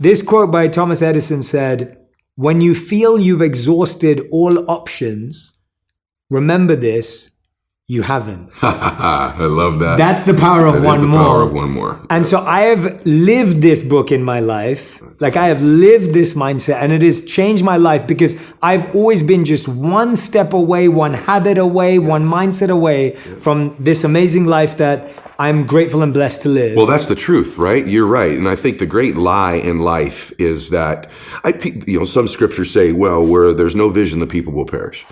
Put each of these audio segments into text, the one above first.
This quote by Thomas Edison said, "When you feel you've exhausted all options, remember this, you haven't." I love that. That's the power of one more. Power of one more. And so I have lived this book in my life. Like I have lived this mindset, and it has changed my life because I've always been just one step away, one habit away, one mindset away from this amazing life that I'm grateful and blessed to live. Well, that's the truth, right? You're right. And I think the great lie in life is that, some scriptures say, well, where there's no vision, the people will perish.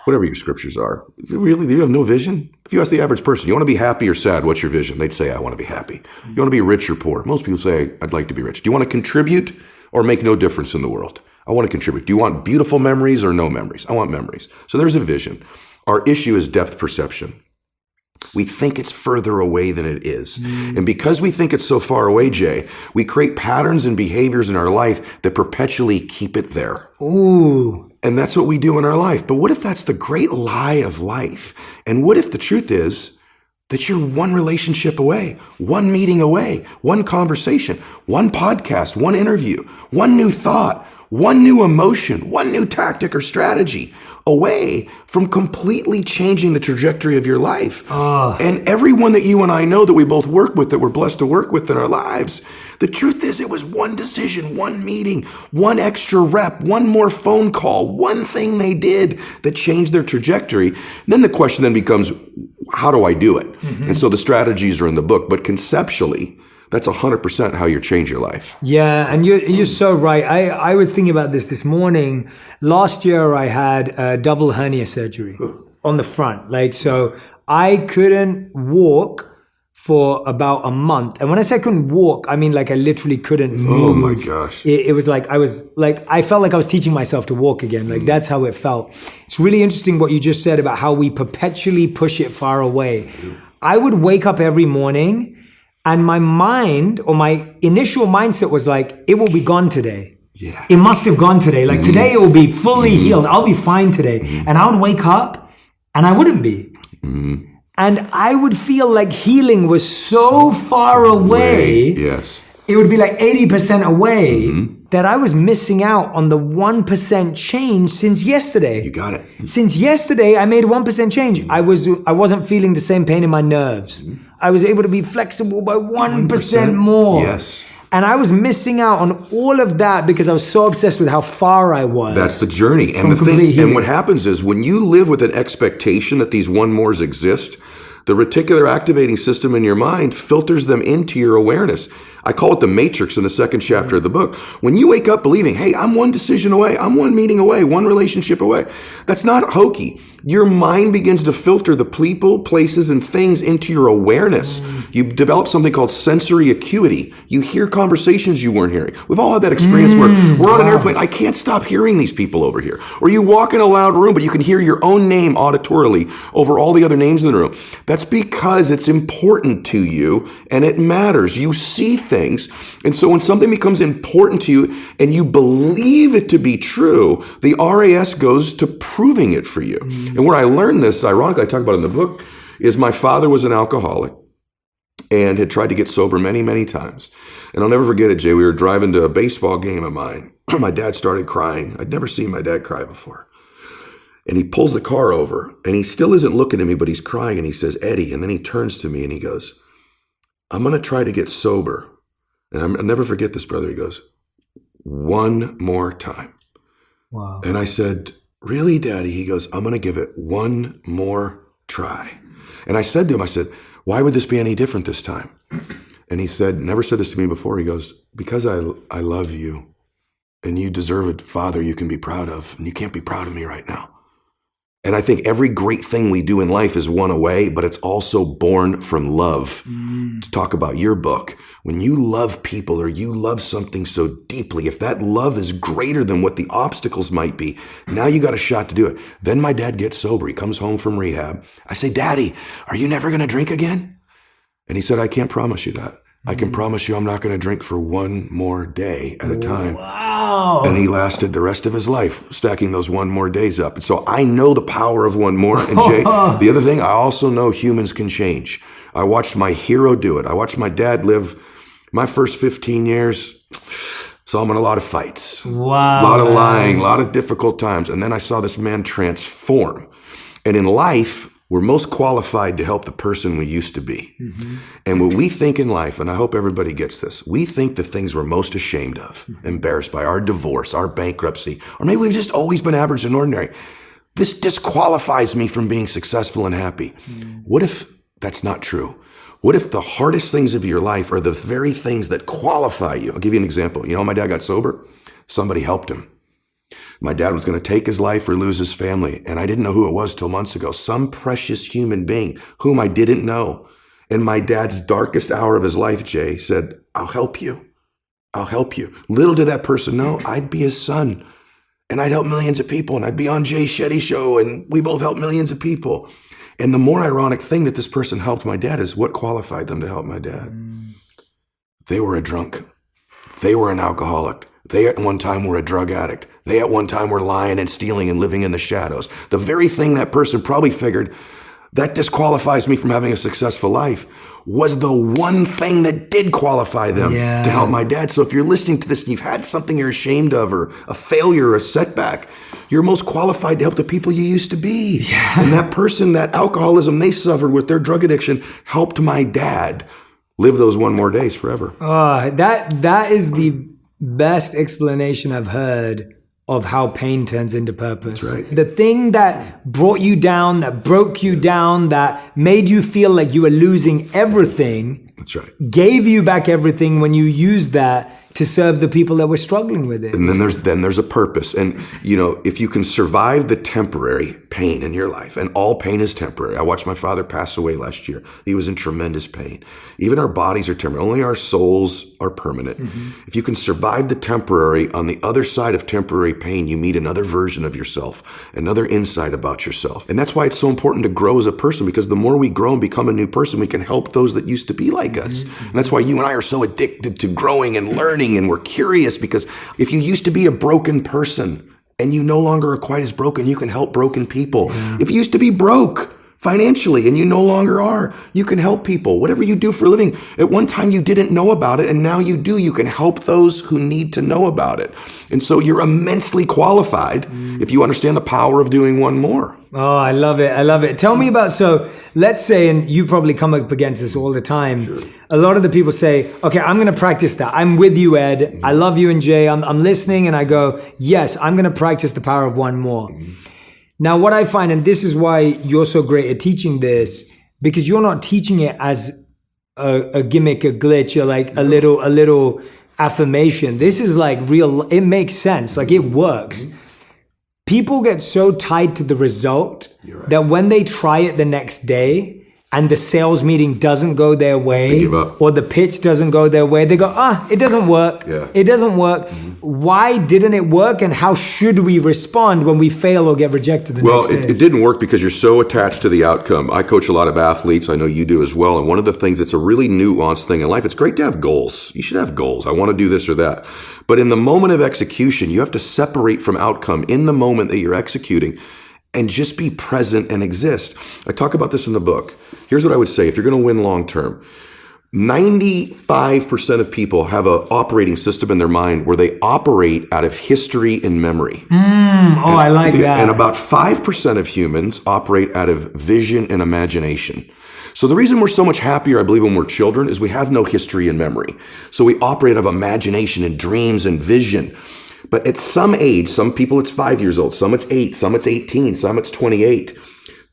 Whatever your scriptures are. Really, do you have no vision? If you ask the average person, you want to be happy or sad? What's your vision? They'd say, I want to be happy. You want to be rich or poor? Most people say, I'd like to be rich. Do you want to contribute or make no difference in the world? I want to contribute. Do you want beautiful memories or no memories? I want memories. So there's a vision. Our issue is depth perception. We think it's further away than it is. And because we think it's so far away, Jay, we create patterns and behaviors in our life that perpetually keep it there. Ooh. And that's what we do in our life. But what if that's the great lie of life? And what if the truth is that you're one relationship away, one meeting away, one conversation, one podcast, one interview, one new thought, one new emotion, one new tactic or strategy away from completely changing the trajectory of your life. And everyone that you and I know that we both work with, that we're blessed to work with in our lives, the truth is it was one decision, one meeting, one extra rep, one more phone call, one thing they did that changed their trajectory. And then the question then becomes, how do I do it? And so the strategies are in the book, but conceptually, that's 100% how you change your life. Yeah, and you're so right. I was thinking about this morning. Last year, I had a double hernia surgery on the front. So I couldn't walk for about a month. And when I say I couldn't walk, I mean I literally couldn't move. Oh my gosh. It was like I felt like I was teaching myself to walk again. That's how it felt. It's really interesting what you just said about how we perpetually push it far away. I would wake up every morning and my mind or my initial mindset was like, it will be gone today. Yeah. It must have gone today. Today it will be fully healed. I'll be fine today. And I would wake up and I wouldn't be. And I would feel like healing was so far away. Yes. It would be like 80% away that I was missing out on the 1% change since yesterday. You got it. Since yesterday, I made 1% change. I wasn't feeling the same pain in my nerves. I was able to be flexible by 1% more. Yes. And I was missing out on all of that because I was so obsessed with how far I was. That's the journey. And and what happens is when you live with an expectation that these one mores exist, the reticular activating system in your mind filters them into your awareness. I call it the matrix in the second chapter of the book. When you wake up believing, hey, I'm one decision away, I'm one meeting away, one relationship away, that's not hokey. Your mind begins to filter the people, places, and things into your awareness. You develop something called sensory acuity. You hear conversations you weren't hearing. We've all had that experience where we're on an airplane. I can't stop hearing these people over here. Or you walk in a loud room, but you can hear your own name auditorily over all the other names in the room. That's because it's important to you and it matters. You see things. And so when something becomes important to you and you believe it to be true, the RAS goes to proving it for you. And where I learned this, ironically, I talk about it in the book, is my father was an alcoholic and had tried to get sober many, many times. And I'll never forget it, Jay. We were driving to a baseball game of mine. My dad started crying. I'd never seen my dad cry before. And he pulls the car over and he still isn't looking at me, but he's crying and he says, Eddie. And then he turns to me and he goes, I'm going to try to get sober. And I'll never forget this, brother. He goes, one more time. Wow. And I said, really, Daddy? He goes, I'm going to give it one more try. And I said to him, I said, why would this be any different this time? And he said, never said this to me before. He goes, because I love you and you deserve a father you can be proud of. And you can't be proud of me right now. And I think every great thing we do in life is one away, but it's also born from love. To talk about your book, when you love people or you love something so deeply, if that love is greater than what the obstacles might be, now you got a shot to do it. Then my dad gets sober. He comes home from rehab. I say, Daddy, are you never going to drink again? And he said, I can't promise you that. I can promise you I'm not going to drink for one more day at a time. Wow. And he lasted the rest of his life stacking those one more days up. And so I know the power of one more. And Jay, the other thing, I also know humans can change. I watched my hero do it. I watched my dad live my first 15 years, Saw him in a lot of fights. Wow. A lot of lying, a lot of difficult times. And then I saw this man transform. And in life, we're most qualified to help the person we used to be. Mm-hmm. And what we think in life, and I hope everybody gets this, we think the things we're most ashamed of, embarrassed by, our divorce, our bankruptcy, or maybe we've just always been average and ordinary. This disqualifies me from being successful and happy. What if that's not true? What if the hardest things of your life are the very things that qualify you? I'll give you an example. You know how my dad got sober? Somebody helped him. My dad was going to take his life or lose his family, and I didn't know who it was till months ago. Some precious human being whom I didn't know. In my dad's darkest hour of his life, Jay said, I'll help you. I'll help you. Little did that person know I'd be his son, and I'd help millions of people, and I'd be on Jay Shetty show, and we both help millions of people. And the more ironic thing that this person helped my dad is what qualified them to help my dad. They were a drunk. They were an alcoholic. They at one time were a drug addict. They at one time were lying and stealing and living in the shadows. The very thing that person probably figured, that disqualifies me from having a successful life, was the one thing that did qualify them to help my dad. So if you're listening to this and you've had something you're ashamed of, or a failure or a setback, you're most qualified to help the people you used to be. Yeah. And that person, that alcoholism they suffered with their drug addiction, helped my dad live those one more days forever. That is the best explanation I've heard of how pain turns into purpose. That's right. The thing that brought you down, that broke you down, that made you feel like you were losing everything. That's right. Gave you back everything when you used that to serve the people that were struggling with it. And then there's a purpose. And, you know, if you can survive the temporary pain in your life, and all pain is temporary. I watched my father pass away last year. He was in tremendous pain. Even our bodies are temporary. Only our souls are permanent. Mm-hmm. If you can survive the temporary, on the other side of temporary pain, you meet another version of yourself, another insight about yourself. And that's why it's so important to grow as a person, because the more we grow and become a new person, we can help those that used to be like us. Mm-hmm. And that's why you and I are so addicted to growing and learning, and we're curious, because if you used to be a broken person and you no longer are quite as broken, you can help broken people. Yeah. If you used to be broke financially and you no longer are, you can help people. Whatever you do for a living, at one time you didn't know about it, and now you do. You can help those who need to know about it. And so you're immensely qualified if you understand the power of doing one more. Oh, I love it. I love it. Tell me about, so let's say, and you probably come up against this all the time. Sure. A lot of the people say, okay, I'm going to practice that. I'm with you, Ed. Mm-hmm. I love you and Jay. I'm listening, and I go, yes, I'm going to practice the power of one more. Mm-hmm. Now, what I find, and this is why you're so great at teaching this, because you're not teaching it as a gimmick, a glitch, or like a little affirmation. This is like real. It makes sense. Like, it works. Mm-hmm. People get so tied to the result that when they try it the next day and the sales meeting doesn't go their way, or the pitch doesn't go their way, they go, it doesn't work. Yeah. It doesn't work. Mm-hmm. Why didn't it work? And how should we respond when we fail or get rejected the next day? Well, it didn't work because you're so attached to the outcome. I coach a lot of athletes. I know you do as well. And one of the things that's a really nuanced thing in life, it's great to have goals. You should have goals. I want to do this or that. But in the moment of execution, you have to separate from outcome in the moment that you're executing and just be present and exist. I talk about this in the book. Here's what I would say. If you're going to win long term, 95% of people have an operating system in their mind where they operate out of history and memory. I like that. And about 5% of humans operate out of vision and imagination. So the reason we're so much happier, I believe, when we're children is we have no history and memory. So we operate out of imagination and dreams and vision. But at some age, some people it's 5 years old, some it's 8, some it's 18, some it's 28.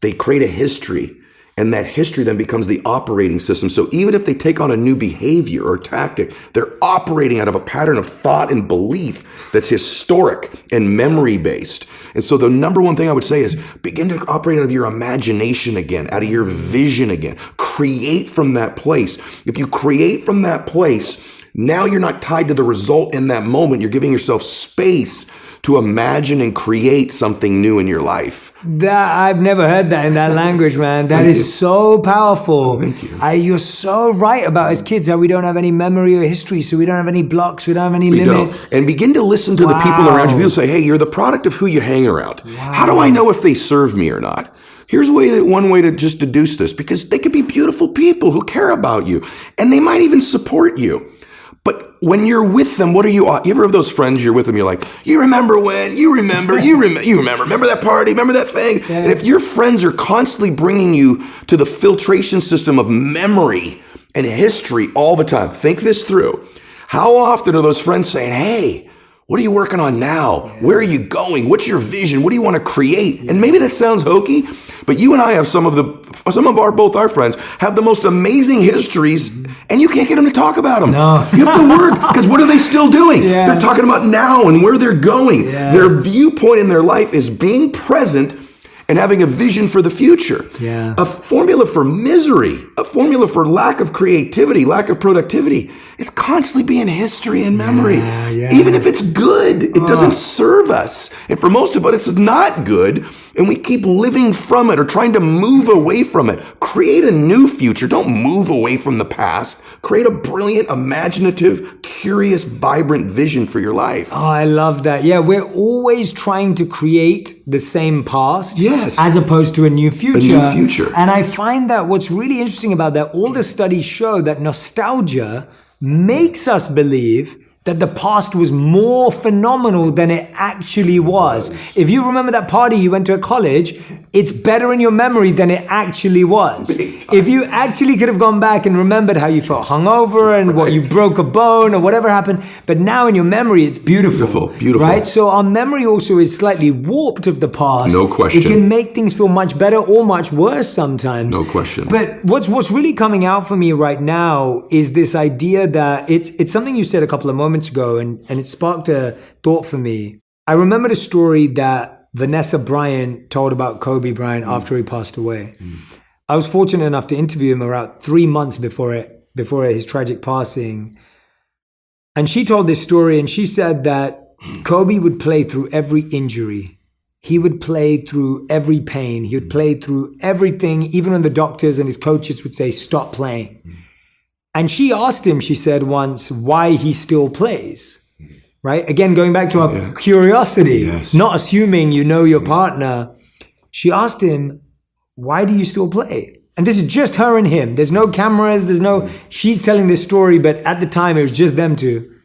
They create a history, and that history then becomes the operating system. So even if they take on a new behavior or tactic, they're operating out of a pattern of thought and belief that's historic and memory-based. And so the number one thing I would say is begin to operate out of your imagination again, out of your vision again. Create from that place. If you create from that place, now you're not tied to the result in that moment. You're giving yourself space to imagine and create something new in your life. That I've never heard that in that language, man. That is so powerful. Thank you. You're so right about as kids how we don't have any memory or history, so we don't have any blocks, we don't have any limits. Don't. And begin to listen to the people around you. People say, hey, you're the product of who you hang around. Wow. How do I know if they serve me or not? Here's one way to just deduce this, because they could be beautiful people who care about you, and they might even support you. But when you're with them, what are you ever have those friends you're with them, you're like, you remember when, you remember that party, remember that thing? Yeah. And if your friends are constantly bringing you to the filtration system of memory and history all the time, think this through. How often are those friends saying, hey, what are you working on now? Yeah. Where are you going? What's your vision? What do you want to create? Yeah. And maybe that sounds hokey, but you and I have both our friends have the most amazing histories, and you can't get them to talk about them. No. You have to work, because what are they still doing? Yeah. They're talking about now and where they're going. Yeah. Their viewpoint in their life is being present and having a vision for the future. Yeah. A formula for misery, a formula for lack of creativity, lack of productivity is constantly being history and memory. Yeah. Even if it's good, it doesn't serve us. And for most of us, it's not good. And we keep living from it or trying to move away from it. Create a new future. Don't move away from the past. Create a brilliant, imaginative, curious, vibrant vision for your life. Oh, I love that. Yeah, we're always trying to create the same past. Yes. As opposed to a new future. A new future. And I find that what's really interesting about that, all the studies show that nostalgia makes us believe that the past was more phenomenal than it actually was. If you remember that party you went to at college, it's better in your memory than it actually was. If you actually could have gone back and remembered how you felt hungover and what you broke a bone or whatever happened, but now in your memory, it's beautiful. Beautiful. Right? So our memory also is slightly warped of the past. No question. It can make things feel much better or much worse sometimes. No question. But what's really coming out for me right now is this idea that it's something you said a couple of moments ago, and it sparked a thought for me. I remembered a story that Vanessa Bryant told about Kobe Bryant after he passed away. I was fortunate enough to interview him around 3 months before his tragic passing. And she told this story, and she said that Kobe would play through every injury. He would play through every pain. He would play through everything, even when the doctors and his coaches would say, stop playing. And she asked him, she said once, why he still plays, right? Again, going back to our curiosity, not assuming you know your partner. She asked him, why do you still play? And this is just her and him. There's no cameras, she's telling this story, but at the time it was just them two.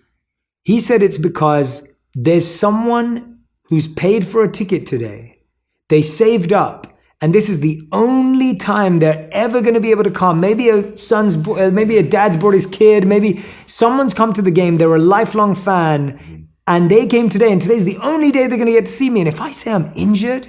He said it's because there's someone who's paid for a ticket today. They saved up. And this is the only time they're ever going to be able to come. Maybe a dad's brought his kid. Maybe someone's come to the game. They're a lifelong fan. And they came today. And today's the only day they're going to get to see me. And if I say I'm injured,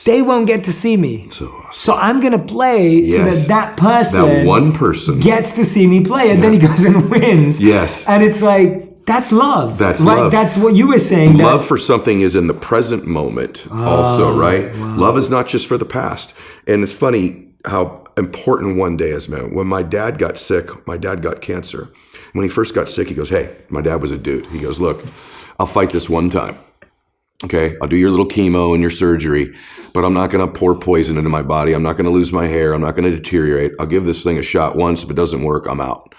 they won't get to see me. So I'm going to play so that person, that one person, gets to see me play. And then he goes and wins. Yes. And it's like, that's love. That's right? love. That's what you were saying. Love for something is in the present moment also, right? Wow. Love is not just for the past. And it's funny how important one day is, man. When my dad got sick, my dad got cancer. When he first got sick, he goes, hey, my dad was a dude. He goes, look, I'll fight this one time. Okay, I'll do your little chemo and your surgery, but I'm not going to pour poison into my body. I'm not going to lose my hair. I'm not going to deteriorate. I'll give this thing a shot once. If it doesn't work, I'm out.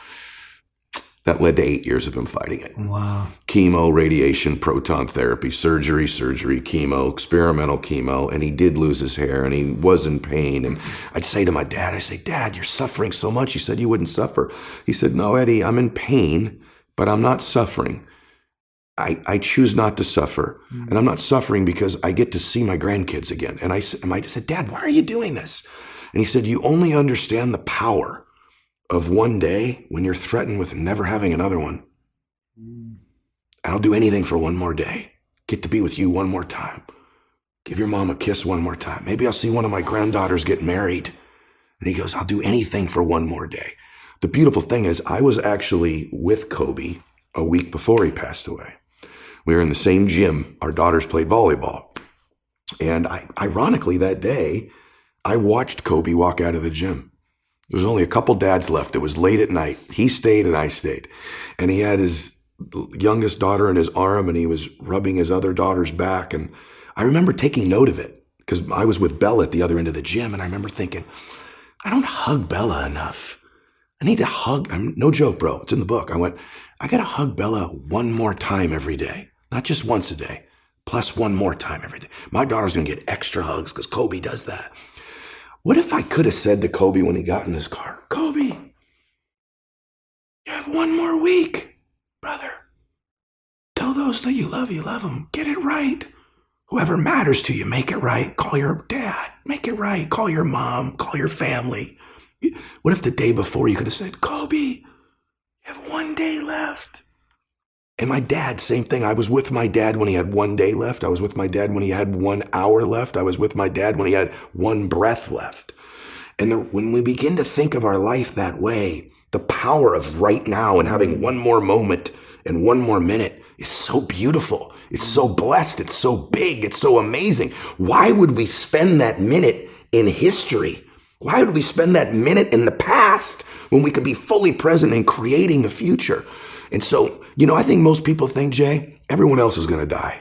That led to 8 years of him fighting it. Wow. Chemo, radiation, proton therapy, surgery, chemo, experimental chemo. And he did lose his hair and he was in pain. And I'd say to my dad, Dad, you're suffering so much. You said you wouldn't suffer. He said, no, Eddie, I'm in pain, but I'm not suffering. I choose not to suffer. And I'm not suffering because I get to see my grandkids again. And I said, Dad, why are you doing this? And he said, you only understand the power of one day when you're threatened with never having another one. And I'll do anything for one more day. Get to be with you one more time. Give your mom a kiss one more time. Maybe I'll see one of my granddaughters get married. And he goes, I'll do anything for one more day. The beautiful thing is I was actually with Kobe a week before he passed away. We were in the same gym. Our daughters played volleyball. And ironically that day, I watched Kobe walk out of the gym. There was only a couple dads left. It was late at night. He stayed and I stayed. And he had his youngest daughter in his arm and he was rubbing his other daughter's back. And I remember taking note of it because I was with Bella at the other end of the gym. And I remember thinking, I don't hug Bella enough. I need to hug. No joke, bro. It's in the book. I went, I got to hug Bella one more time every day. Not just once a day, plus one more time every day. My daughter's going to get extra hugs because Kobe does that. What if I could have said to Kobe when he got in his car, Kobe, you have one more week. brother, tell those that you love them. Get it right. Whoever matters to you, make it right. Call your dad, make it right. Call your mom, call your family. What if the day before you could have said, Kobe, you have 1 day left? And my dad, same thing. I was with my dad when he had 1 day left. I was with my dad when he had 1 hour left. I was with my dad when he had 1 breath left. And when we begin to think of our life that way, the power of right now and having 1 more moment and 1 more minute is so beautiful. It's so blessed. It's so big. It's so amazing. Why would we spend that minute in history? Why would we spend that minute in the past when we could be fully present in creating the future? And so, I think most people think, Jay, everyone else is going to die.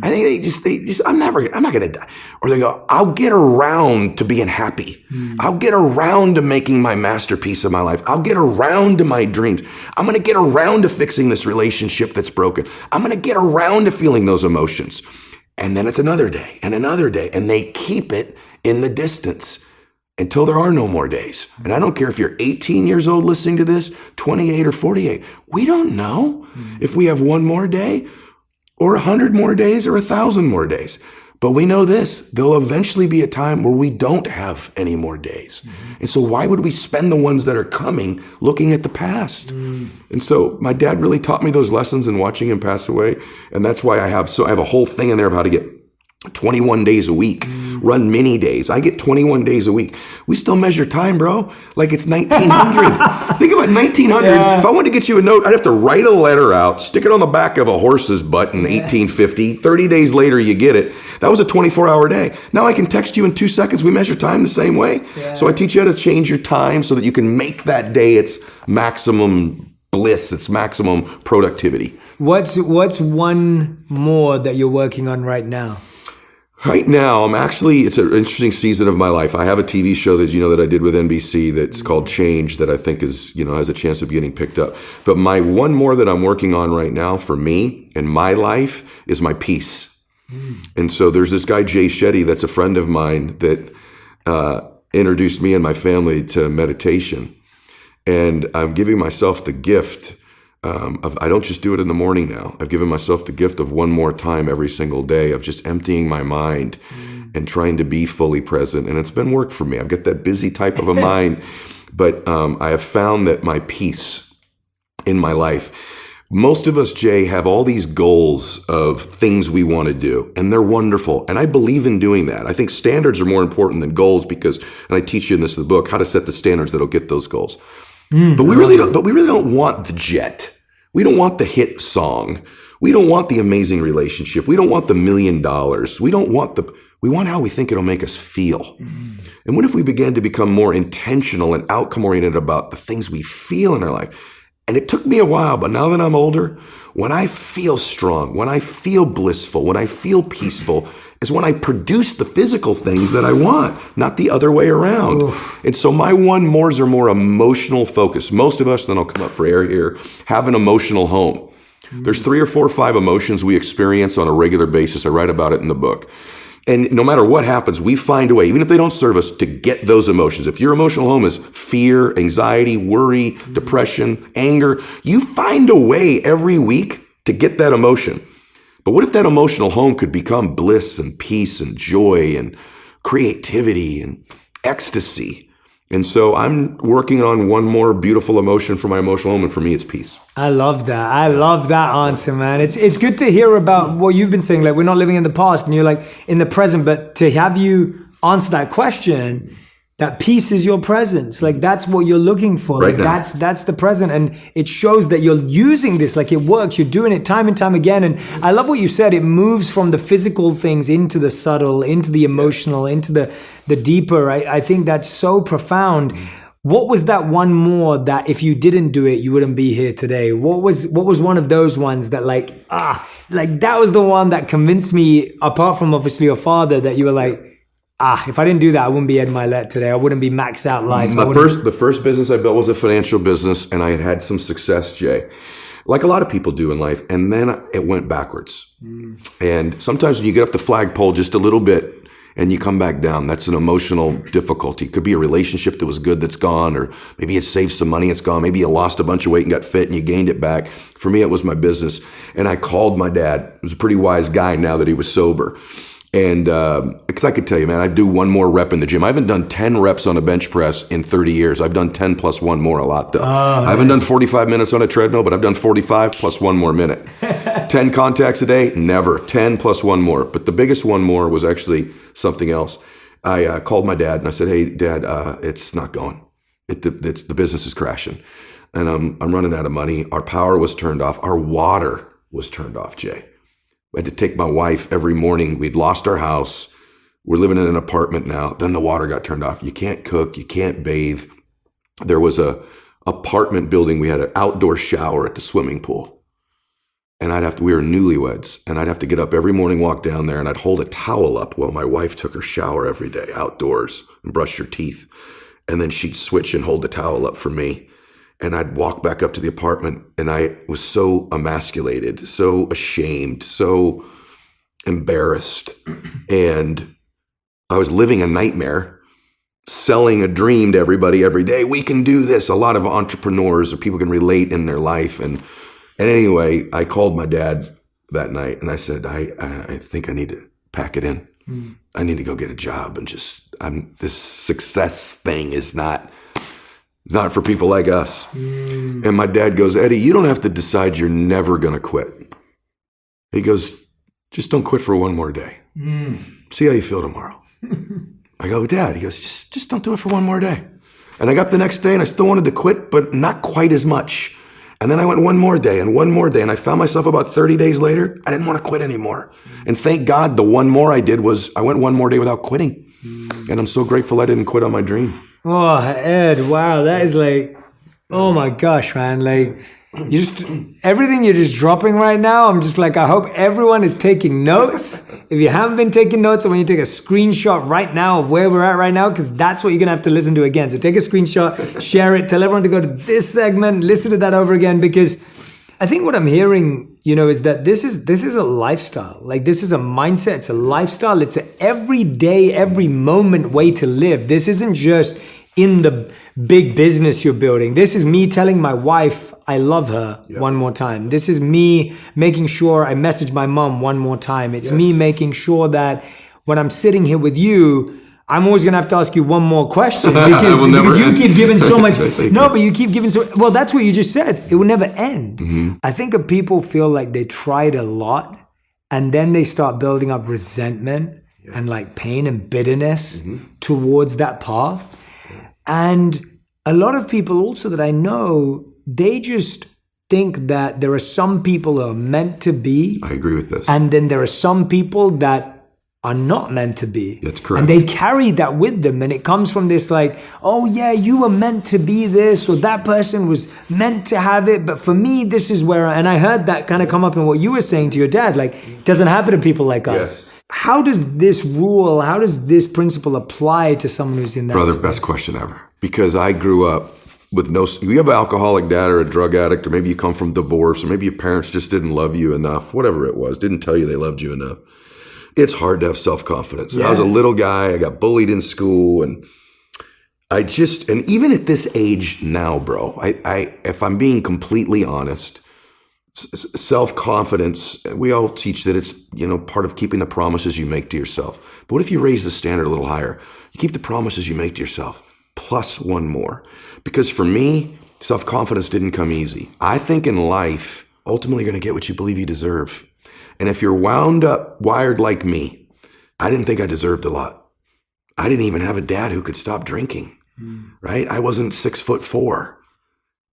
I think they just, I'm not going to die. Or they go, I'll get around to being happy. I'll get around to making my masterpiece of my life. I'll get around to my dreams. I'm going to get around to fixing this relationship that's broken. I'm going to get around to feeling those emotions. And then it's another day and another day. And they keep it in the distance until there are no more days. And I don't care if you're 18 years old listening to this, 28 or 48. We don't know if we have 1 more day or 100 more days or 1,000 more days. But we know this, there'll eventually be a time where we don't have any more days. And so why would we spend the ones that are coming looking at the past? And so my dad really taught me those lessons in watching him pass away. And that's why I have a whole thing in there of how to get 21 days a week, run mini days. I get 21 days a week. We still measure time, bro, like it's 1900. Think about 1900. Yeah. If I wanted to get you a note, I'd have to write a letter out, stick it on the back of a horse's butt in 1850. 30 days later, you get it. That was a 24-hour day. Now I can text you in 2 seconds. We measure time the same way. Yeah. So I teach you how to change your time so that you can make that day its maximum bliss, its maximum productivity. What's 1 more that you're working on right now? Right now, it's an interesting season of my life. I have a TV show that I did with NBC that's called Change that I think is, has a chance of getting picked up. But my 1 more that I'm working on right now for me in my life is my peace. And so there's this guy, Shetty, that's a friend of mine that introduced me and my family to meditation. And I'm giving myself the gift I don't just do it in the morning now. I've given myself the gift of 1 more time every single day of just emptying my mind and trying to be fully present. And it's been work for me. I've got that busy type of a mind, but I have found that my peace in my life, most of us, Jay, have all these goals of things we want to do, and they're wonderful. And I believe in doing that. I think standards are more important than goals because, and I teach you in this in the book, how to set the standards that'll get those goals. But we really don't want the jet. We don't want the hit song. We don't want the amazing relationship. We don't want the $1 million. We want how we think it'll make us feel. And what if we began to become more intentional and outcome oriented about the things we feel in our life? And it took me a while, but now that I'm older, when I feel strong, when I feel blissful, when I feel peaceful, is when I produce the physical things that I want, not the other way around. Oof. And so my 1 mores are more emotional focused. Most of us, then I'll come up for air here, have an emotional home. There's 3 or 4 or 5 emotions we experience on a regular basis. I write about it in the book. And no matter what happens, we find a way, even if they don't serve us, to get those emotions. If your emotional home is fear, anxiety, worry, depression, anger, you find a way every week to get that emotion. But what if that emotional home could become bliss and peace and joy and creativity and ecstasy? And so I'm working on 1 more beautiful emotion for my emotional home, and for me, it's peace. I love that. I love that answer, man. It's good to hear about what you've been saying. Like, we're not living in the past, and you're like in the present. But to have you answer that question, that peace is your presence. Like, that's what you're looking for. Like, that's the present, and it shows that you're using this. Like, it works. You're doing it time and time again. And I love what you said. It moves from the physical things into the subtle, into the emotional, into the deeper. I think that's so profound. What was that 1 more that if you didn't do it, you wouldn't be here today? What was one of those ones that that was the one that convinced me, apart from obviously your father, that you were like, if I didn't do that, I wouldn't be Ed Mylett today. I wouldn't be maxed out life. The first business I built was a financial business, and I had some success, Jay, like a lot of people do in life. And then it went backwards. And sometimes when you get up the flagpole just a little bit, and you come back down. That's an emotional difficulty. It could be a relationship that was good that's gone, or maybe you saved some money, it's gone. Maybe you lost a bunch of weight and got fit and you gained it back. For me, it was my business. And I called my dad. He was a pretty wise guy now that he was sober. And because I could tell you, man, I'd do one more rep in the gym. I haven't done 10 reps on a bench press in 30 years. I've done 10 plus one more a lot, though. I haven't done 45 minutes on a treadmill, but I've done 45 plus one more minute. 10 contacts a day? Never. 10 plus one more. But the biggest one more was actually something else. I called my dad and I said, hey, Dad, it's not going. The business is crashing. And I'm running out of money. Our power was turned off. Our water was turned off, Jay. I had to take my wife every morning. We'd lost our house. We're living in an apartment now. Then the water got turned off. You can't cook. You can't bathe. There was a apartment building. We had an outdoor shower at the swimming pool. And we were newlyweds. And I'd have to get up every morning, walk down there, and I'd hold a towel up while my wife took her shower every day outdoors and brushed her teeth. And then she'd switch and hold the towel up for me. And I'd walk back up to the apartment, and I was so emasculated, so ashamed, so embarrassed. And I was living a nightmare, selling a dream to everybody every day. We can do this. A lot of entrepreneurs or people can relate in their life. And anyway, I called my dad that night, and I said, I think I need to pack it in. I need to go get a job. And this success thing is not... It's not for people like us. And my dad goes, Eddie, you don't have to decide you're never going to quit. He goes, just don't quit for one more day. See how you feel tomorrow. I go, Dad. He goes, just don't do it for one more day. And I got up the next day and I still wanted to quit, but not quite as much. And then I went one more day. And I found myself about 30 days later, I didn't want to quit anymore. And thank God the one more I did was I went one more day without quitting. And I'm so grateful I didn't quit on my dream. Oh, Ed, wow, that is like, oh my gosh, man. Like, everything you're just dropping right now, I'm just like, I hope everyone is taking notes. If you haven't been taking notes, I want you to take a screenshot right now of where we're at right now, because that's what you're going to have to listen to again. So take a screenshot, share it, tell everyone to go to this segment, listen to that over again, because I think what I'm hearing, is that this is a lifestyle. Like, this is a mindset. It's a lifestyle. It's an everyday, every moment way to live. This isn't just in the big business you're building. This is me telling my wife I love her one more time. This is me making sure I message my mom one more time. It's me making sure that when I'm sitting here with you, I'm always going to have to ask you one more question because you keep giving so much. No, but you keep giving so. Well, that's what you just said. It will never end. I think if people feel like they tried a lot and then they start building up resentment and like pain and bitterness towards that path. And a lot of people also that I know, they just think that there are some people who are meant to be. I agree with this. And then there are some people that are not meant to be. That's correct. And they carry that with them. And it comes from this like, oh yeah, you were meant to be this, or that person was meant to have it. But for me, this is where, and I heard that kind of come up in what you were saying to your dad, like, it doesn't happen to people like us. How does this principle apply to someone who's in that Brother, space? best question ever. Because I grew up with you have an alcoholic dad or a drug addict, or maybe you come from divorce, or maybe your parents just didn't love you enough, whatever it was, didn't tell you they loved you enough. It's hard to have self-confidence. I was a little guy. I got bullied in school, and and even at this age now, bro, if I'm being completely honest, self-confidence, we all teach that it's, part of keeping the promises you make to yourself. But what if you raise the standard a little higher? You keep the promises you make to yourself, plus one more. Because for me, self-confidence didn't come easy. I think in life, ultimately you're going to get what you believe you deserve. And if you're wired like me, I didn't think I deserved a lot. I didn't even have a dad who could stop drinking, right? I wasn't 6'4".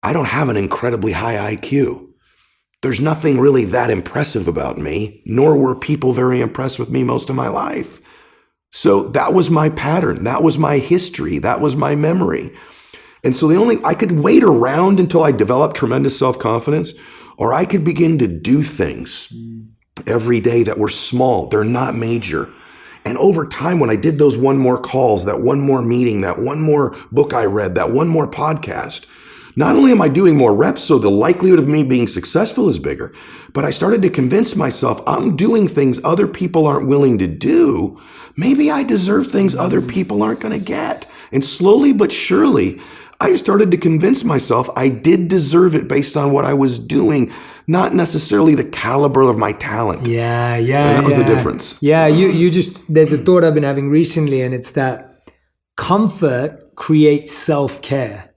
I don't have an incredibly high IQ. There's nothing really that impressive about me, nor were people very impressed with me most of my life. So that was my pattern. That was my history. That was my memory. And so I could wait around until I developed tremendous self-confidence, or I could begin to do things every day that were small. They're not major. And over time, when I did those one more calls, that one more meeting, that one more book I read, that one more podcast, Not only am I doing more reps, so the likelihood of me being successful is bigger, but I started to convince myself I'm doing things other people aren't willing to do. Maybe I deserve things other people aren't going to get. And slowly but surely, I started to convince myself I did deserve it based on what I was doing, not necessarily the caliber of my talent. Yeah. And that was the difference. Yeah, you just, there's a thought I've been having recently, and it's that comfort creates self-care,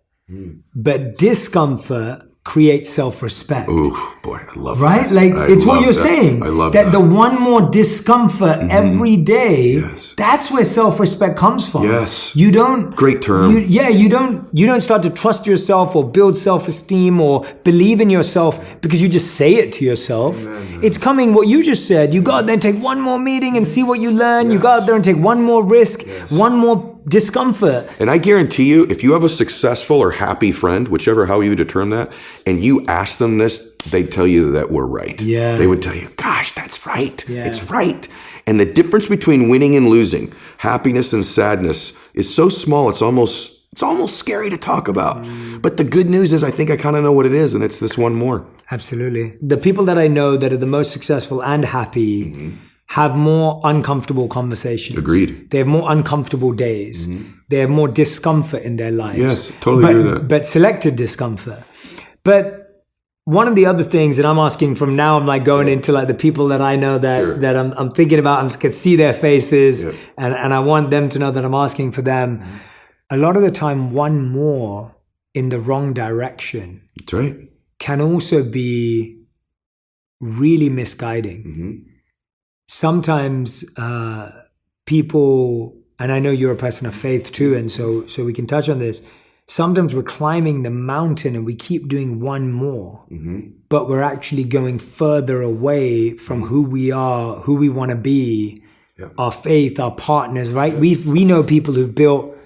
but discomfort creates self-respect. Ooh, boy, I love right? that. Like, it's what you're that. saying. I love that. The one more discomfort every day, Yes. that's where self-respect comes from. Yes. You don't... Great term. You don't start to trust yourself or build self-esteem or believe in yourself because you just say it to yourself. Amen. It's coming, what you just said. You go out there and take one more meeting and see what you learn. Yes. You go out there and take one more risk, one more discomfort. And I guarantee you, if you have a successful or happy friend, how you determine that, and you ask them this, they'd tell you that we're right. Yeah. They would tell you, gosh, that's right. Yeah. It's right. And the difference between winning and losing, happiness and sadness, is so small, it's almost scary to talk about. But the good news is I think I kind of know what it is, and it's this one more. Absolutely. The people that I know that are the most successful and happy have more uncomfortable conversations. Agreed. They have more uncomfortable days. They have more discomfort in their lives. Yes, totally agree with that. But selected discomfort. But one of the other things that I'm asking from now, I'm like going into like the people that I know that I'm thinking about, I can see their faces and I want them to know that I'm asking for them. A lot of the time, one more in the wrong direction That's right. can also be really misguiding. Sometimes people, and I know you're a person of faith too, and so we can touch on this. Sometimes we're climbing the mountain and we keep doing one more, but we're actually going further away from who we are, who we want to be, our faith, our partners, right? We know people who've built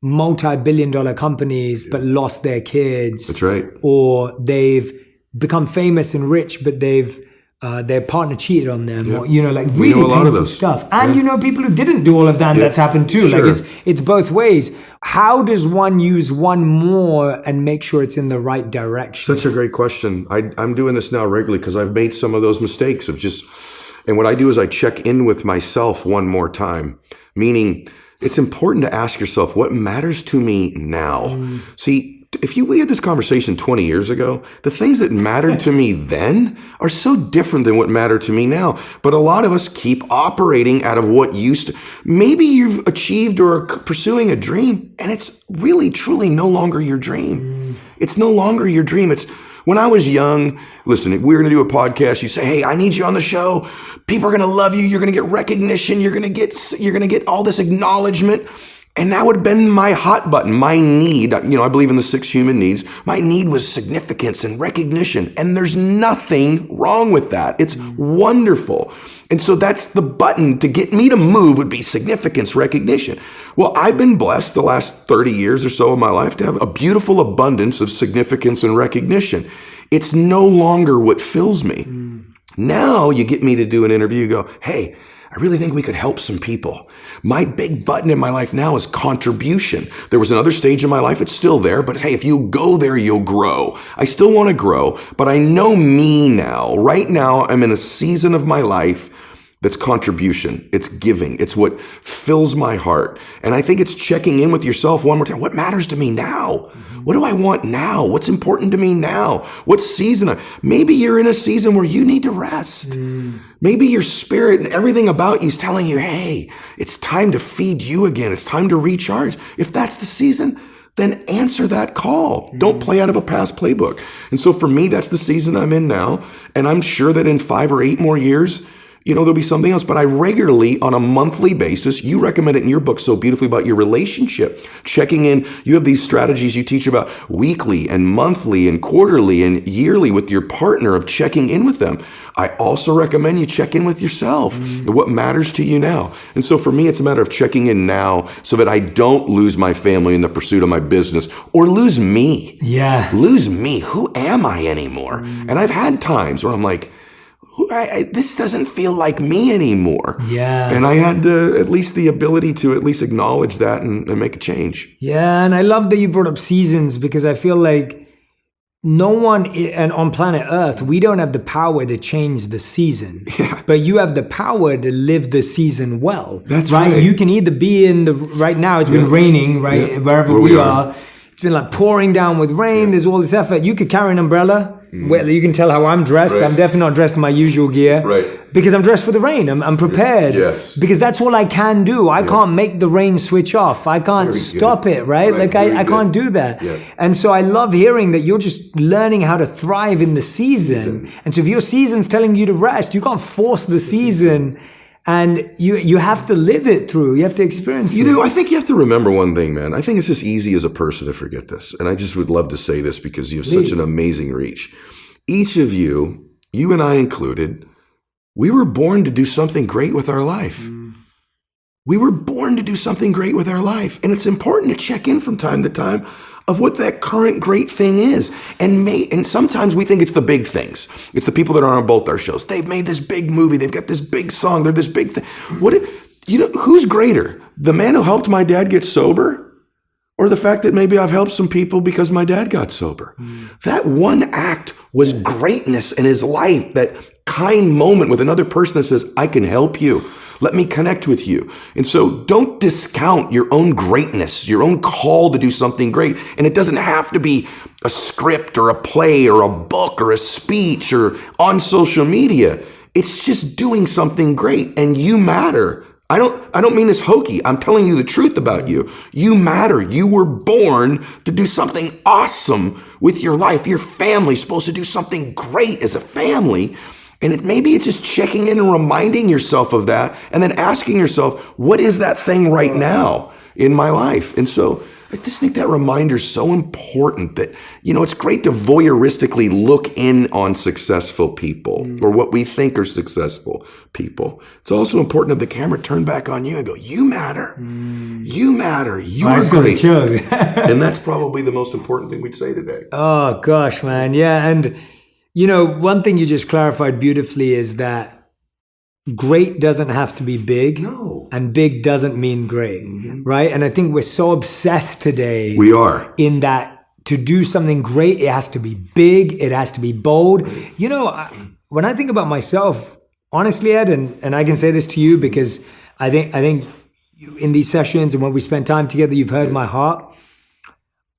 multi-billion-dollar companies but lost their kids. That's right. Or they've become famous and rich, but their partner cheated on them, or like really painful stuff. And people who didn't do all of that, and that's happened too. Sure. Like it's both ways. How does one use one more and make sure it's in the right direction? Such a great question. I'm doing this now regularly because I've made some of those mistakes and what I do is I check in with myself one more time, meaning it's important to ask yourself, what matters to me now? See, if we had this conversation 20 years ago, the things that mattered to me then are so different than what matter to me now. But a lot of us keep operating out of what used to. Maybe you've achieved or are pursuing a dream, and it's really, truly no longer your dream. It's no longer your dream. It's when I was young, listen, if we were going to do a podcast, you say, hey, I need you on the show. People are going to love you. You're going to get recognition. You're going to get all this acknowledgement. And that would have been my hot button, my need. I believe in the 6 human needs. My need was significance and recognition. And there's nothing wrong with that. It's wonderful. And so that's the button to get me to move would be significance, recognition. Well, I've been blessed the last 30 years or so of my life to have a beautiful abundance of significance and recognition. It's no longer what fills me. Now you get me to do an interview, go, hey, I really think we could help some people. My big button in my life now is contribution. There was another stage in my life, it's still there, but hey, if you go there, you'll grow. I still want to grow, but I know me now. Right now, I'm in a season of my life that's contribution. It's giving. It's what fills my heart. And I think it's checking in with yourself one more time. What matters to me now? What do I want now? What's important to me now? What season? Maybe you're in a season where you need to rest. Maybe your spirit and everything about you is telling you, hey, it's time to feed you again. It's time to recharge. If that's the season, then answer that call. Don't play out of a past playbook. And so for me, that's the season I'm in now. And I'm sure that in 5 or 8 more years, there'll be something else. But I regularly, on a monthly basis, you recommend it in your book so beautifully about your relationship, checking in. You have these strategies you teach about weekly and monthly and quarterly and yearly with your partner of checking in with them. I also recommend you check in with yourself and what matters to you now. And so for me, it's a matter of checking in now so that I don't lose my family in the pursuit of my business or lose me. Yeah. Lose me. Who am I anymore? And I've had times where I'm like, this doesn't feel like me anymore. Yeah. And I had at least the ability to at least acknowledge that and make a change. Yeah. And I love that you brought up seasons because I feel like no one, and on planet Earth, we don't have the power to change the season. Yeah. But you have the power to live the season well. That's right. You can either be right now it's been raining, right? Wherever we are. It's been like pouring down with rain. There's all this effort. You could carry an umbrella. Well, you can tell how I'm dressed. I'm definitely not dressed in my usual gear. Right. Because I'm dressed for the rain. I'm prepared. Yes. Because that's all I can do. I can't make the rain switch off. I can't stop it, right? Like I can't do that. Yeah. And so I love hearing that you're just learning how to thrive in the season. And so if your season's telling you to rest, you can't force the season. And you have to live it through. You have to experience it. You know, I think you have to remember one thing, man. I think it's just easy as a person to forget this. And I just would love to say this because you have such an amazing reach. Each of you and I included, we were born to do something great with our life. We were born to do something great with our life. And it's important to check in from time to time of what that current great thing is. And sometimes we think it's the big things. It's the people that are on both our shows. They've made this big movie. They've got this big song. They're this big thing. Who's greater? The man who helped my dad get sober? Or the fact that maybe I've helped some people because my dad got sober? That one act was greatness in his life. That kind moment with another person that says, I can help you. Let me connect with you. And so don't discount your own greatness, your own call to do something great. And it doesn't have to be a script or a play or a book or a speech or on social media. It's just doing something great, and you matter. I don't mean this hokey. I'm telling you the truth about you. You matter. You were born to do something awesome with your life. Your family's supposed to do something great as a family. And maybe it's just checking in and reminding yourself of that, and then asking yourself, what is that thing right now in my life? And so I just think that reminder is so important that, it's great to voyeuristically look in on successful people or what we think are successful people. It's also important that the camera turn back on you and go, you matter. You matter. You're great. And that's probably the most important thing we'd say today. Oh, gosh, man. Yeah. And one thing you just clarified beautifully is that great doesn't have to be big. No. And big doesn't mean great, right? And I think we're so obsessed today. We are. In that to do something great, it has to be big, it has to be bold. When I think about myself, honestly, Ed, and I can say this to you because I think in these sessions and when we spend time together, you've heard my heart.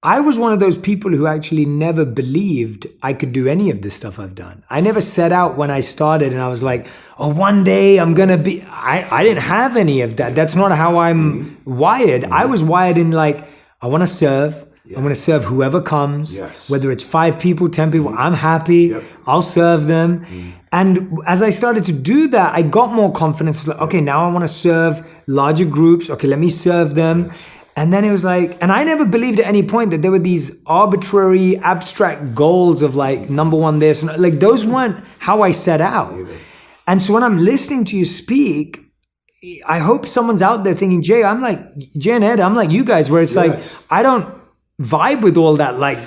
I was one of those people who actually never believed I could do any of this stuff I've done. I never set out when I started and I was like, oh, one day I'm going to be, I didn't have any of that. That's not how I'm wired. I was wired in like, I want to serve. I'm going to serve whoever comes, whether it's 5 people, 10 people, I'm happy. I'll serve them. And as I started to do that, I got more confidence. Like, okay, now I want to serve larger groups. Okay, let me serve them. And then it was like, and I never believed at any point that there were these arbitrary, abstract goals of like, number one this, like those weren't how I set out. And so when I'm listening to you speak, I hope someone's out there thinking, Jay and Ed, I'm like you guys, where it's like, I don't vibe with all that like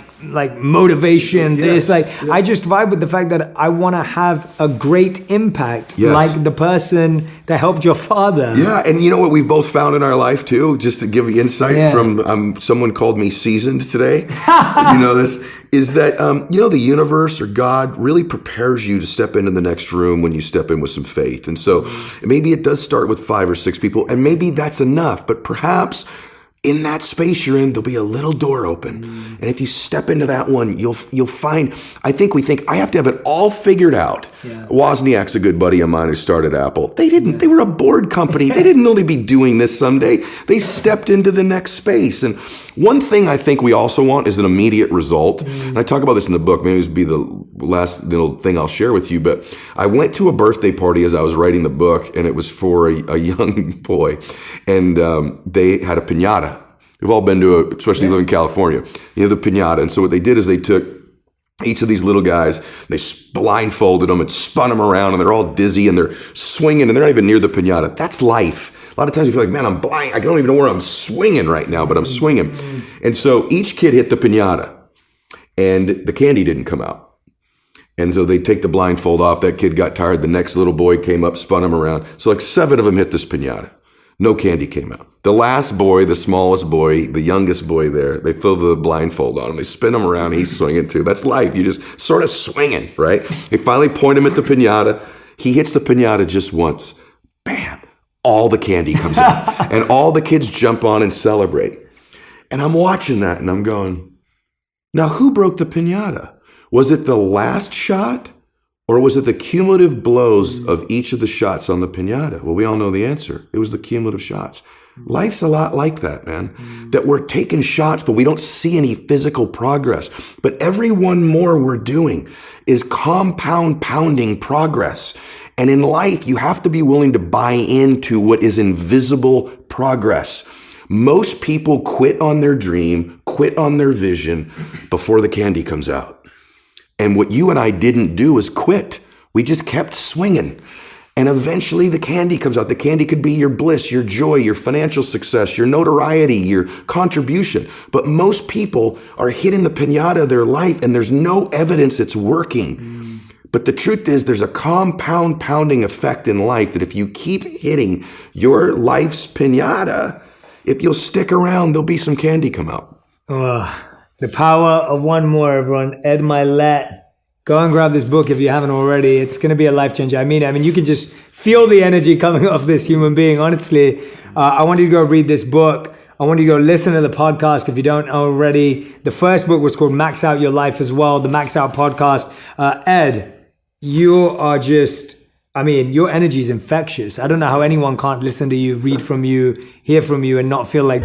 motivation, I just vibe with the fact that I want to have a great impact, like the person that helped your father. Yeah, and you know what we've both found in our life too, just to give you insight from someone called me seasoned today. This is that the universe or God really prepares you to step into the next room when you step in with some faith. And so maybe it does start with 5 or 6 people, and maybe that's enough, but perhaps in that space you're in, there'll be a little door open. And if you step into that one, you'll find, I think we think, I have to have it all figured out. Wozniak's a good buddy of mine who started Apple. They didn't. They were a board company. They didn't know they'd be doing this someday. They stepped into the next space. And one thing I think we also want is an immediate result. And I talk about this in the book. Maybe this will be the last little thing I'll share with you. But I went to a birthday party as I was writing the book, and it was for a young boy. And they had a piñata. We've all been to especially live in California, the piñata. And so what they did is they took each of these little guys, they blindfolded them and spun them around, and they're all dizzy and they're swinging and they're not even near the piñata. That's life. A lot of times you feel like, man, I'm blind. I don't even know where I'm swinging right now, but I'm swinging. And so each kid hit the piñata and the candy didn't come out. And so they take the blindfold off. That kid got tired. The next little boy came up, spun him around. So like 7 of them hit this piñata. No candy came out. The last boy, the smallest boy, the youngest boy there, they throw the blindfold on him. They spin him around. He's swinging too. That's life. You just sort of swinging, right? They finally point him at the piñata. He hits the piñata just once. Bam. All the candy comes out. And all the kids jump on and celebrate. And I'm watching that and I'm going, now who broke the piñata? Was it the last shot? Or was it the cumulative blows of each of the shots on the piñata? Well, we all know the answer. It was the cumulative shots. Life's a lot like that, man. That we're taking shots, but we don't see any physical progress. But every one more we're doing is compound pounding progress. And in life, you have to be willing to buy into what is invisible progress. Most people quit on their dream, quit on their vision before the candy comes out. And what you and I didn't do is quit. We just kept swinging. And eventually the candy comes out. The candy could be your bliss, your joy, your financial success, your notoriety, your contribution. But most people are hitting the piñata of their life and there's no evidence it's working. But the truth is there's a compound pounding effect in life that if you keep hitting your life's piñata, if you'll stick around, there'll be some candy come out. The power of one more, everyone. Ed Mylett. Go and grab this book if you haven't already. It's going to be a life changer. I mean, you can just feel the energy coming off this human being. Honestly, I want you to go read this book. I want you to go listen to the podcast if you don't already. The first book was called Max Out Your Life as well, the Max Out podcast. Ed, you are just, your energy is infectious. I don't know how anyone can't listen to you, read from you, hear from you, and not feel like...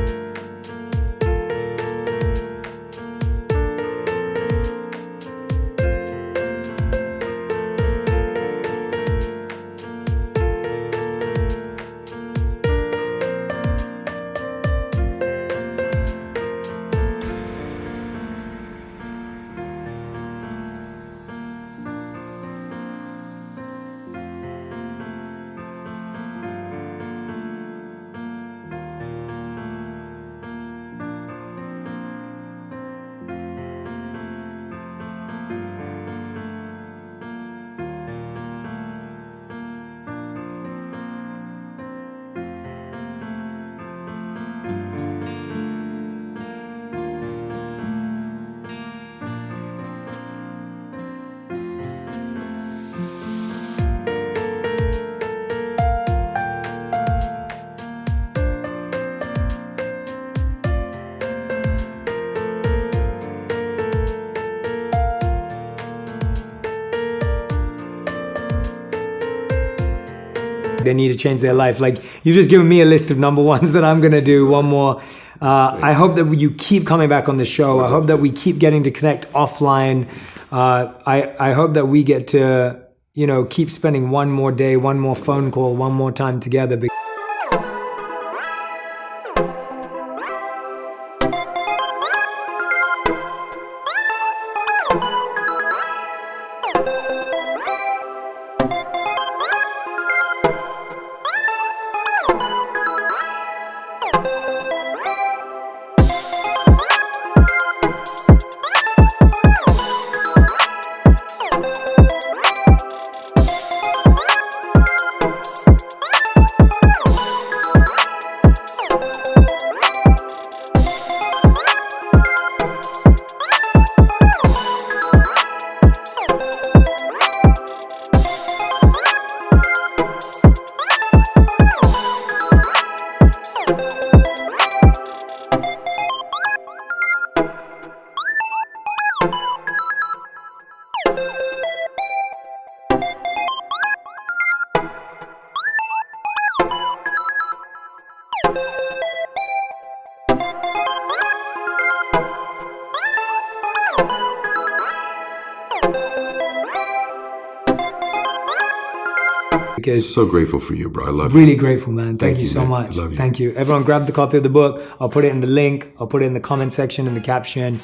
They need to change their life. Like, you've just given me a list of number ones that I'm going to do. One more. I hope that you keep coming back on the show. I hope that we keep getting to connect offline. I hope that we get to, keep spending one more day, one more phone call, one more time together. Because so grateful for you, bro. I love you. Really grateful, man. Thank you so man. much. I love you. Thank you. Everyone grab the copy of the book. I'll put it in the link. I'll put it in the comment section in the caption.